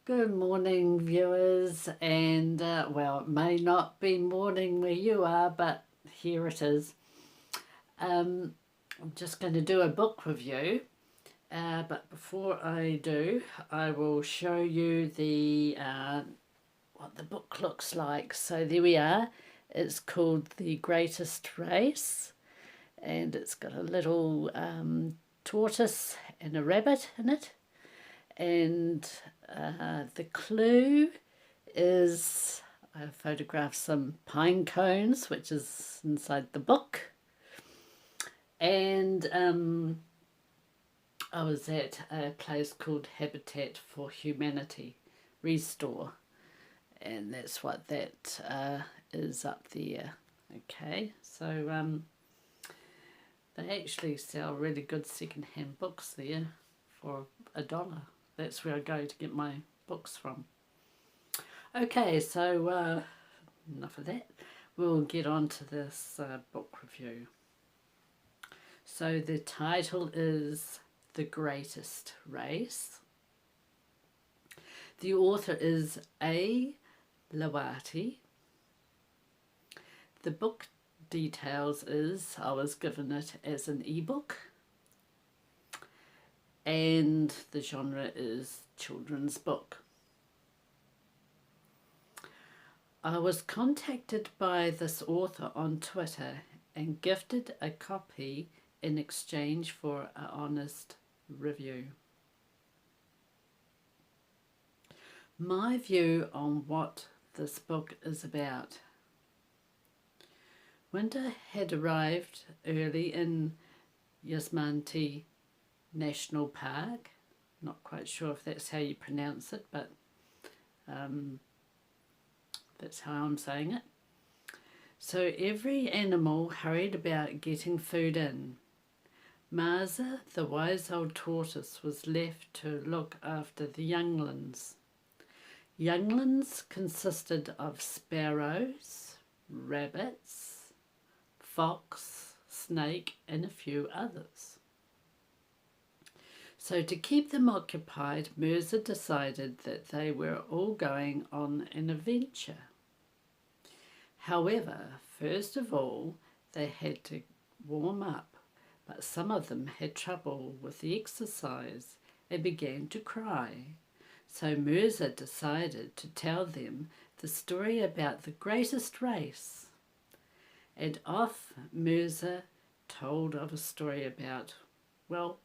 Good morning, viewers, and well, it may not be morning where you are, but here it is. I'm just going to do a book review, but before I do, I will show you the what the book looks like. So there we are. It's called The Greatest Race, and it's got a little tortoise and a rabbit in it, and the clue is I photographed some pine cones, which is inside the book, and I was at a place called Habitat for Humanity Restore, and that's what that is up there. Okay, so they actually sell really good second-hand books there for $1. That's where I go to get my books from. Okay, so enough of that. We'll get on to this book review. So the title is The Greatest Race. The author is A. Lawati. The book details is I was given it as an ebook, and the genre is children's book. I was contacted by this author on Twitter and gifted a copy in exchange for an honest review. My view on what this book is about. Winter had arrived early in Yosemite National Park. Not quite sure if that's how you pronounce it, but that's how I'm saying it. So every animal hurried about getting food in. Marza, the wise old tortoise, was left to look after the younglings. Younglings consisted of sparrows, rabbits, fox, snake, and a few others. So to keep them occupied, Mirza decided that they were all going on an adventure. However, first of all, they had to warm up, but some of them had trouble with the exercise and began to cry. So Mirza decided to tell them the story about the greatest race. And off Mirza told of a story about, well,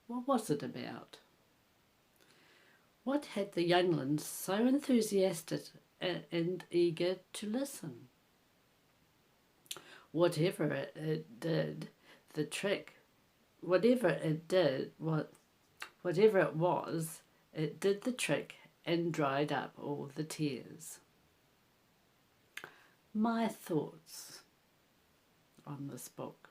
what was it about? What had the younglings so enthusiastic and eager to listen? Whatever it did, the trick, whatever it was, it did the trick and dried up all the tears. My thoughts on this book.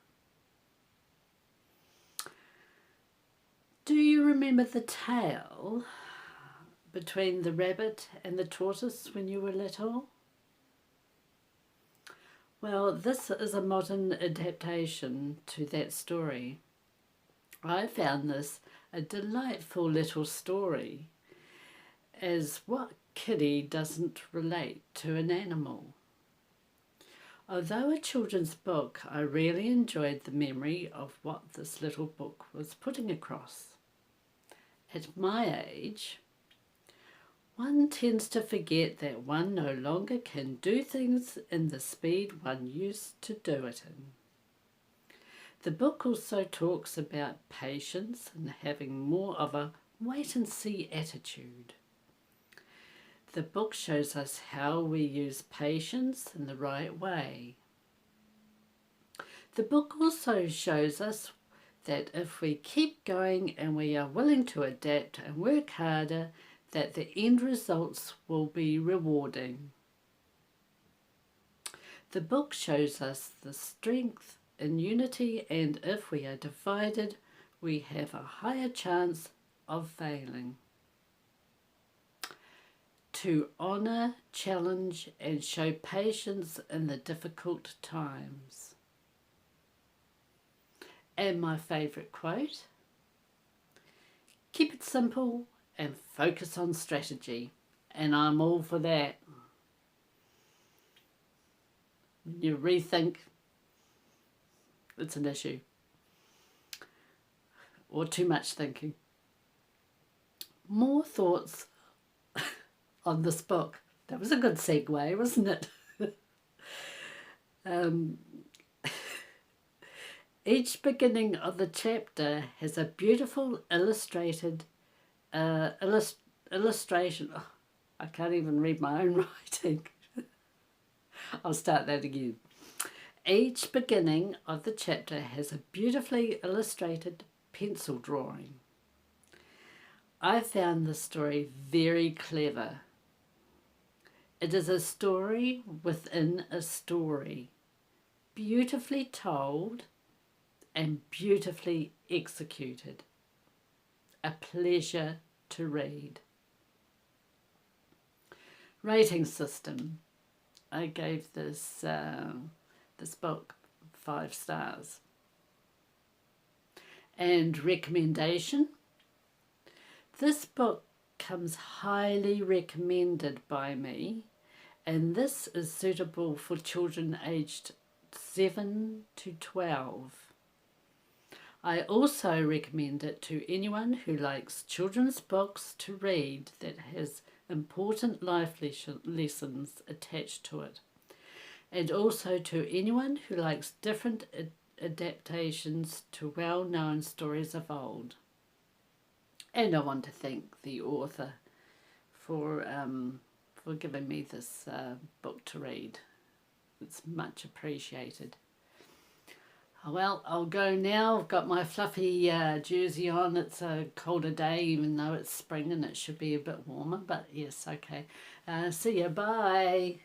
Do you remember the tale between the rabbit and the tortoise when you were little? Well, this is a modern adaptation to that story. I found this a delightful little story, as what kiddie doesn't relate to an animal? Although a children's book, I really enjoyed the memory of what this little book was putting across. At my age, one tends to forget that one no longer can do things in the speed one used to do it in. The book also talks about patience and having more of a wait-and-see attitude. The book shows us how we use patience in the right way. The book also shows us that if we keep going and we are willing to adapt and work harder, that the end results will be rewarding. The book shows us the strength in unity, and if we are divided, we have a higher chance of failing. To honour, challenge and show patience in the difficult times. And my favourite quote, keep it simple and focus on strategy. And I'm all for that. When you rethink, it's an issue. Or too much thinking. More thoughts on this book. That was a good segue, wasn't it? Each beginning of the chapter has a beautiful illustrated illustration. Oh, I can't even read my own writing. I'll start that again. Each beginning of the chapter has a beautifully illustrated pencil drawing. I found this story very clever. It is a story within a story, beautifully told and beautifully executed. A pleasure to read. Rating system. I gave this book 5 stars. And recommendation. This book comes highly recommended by me, and this is suitable for children aged 7 to 12. I also recommend it to anyone who likes children's books to read that has important life lessons attached to it, and also to anyone who likes different adaptations to well-known stories of old. And I want to thank the author for giving me this book to read. It's much appreciated. Well, I'll go now. I've got my fluffy jersey on. It's a colder day, even though it's spring and it should be a bit warmer. But yes, okay. See ya. Bye.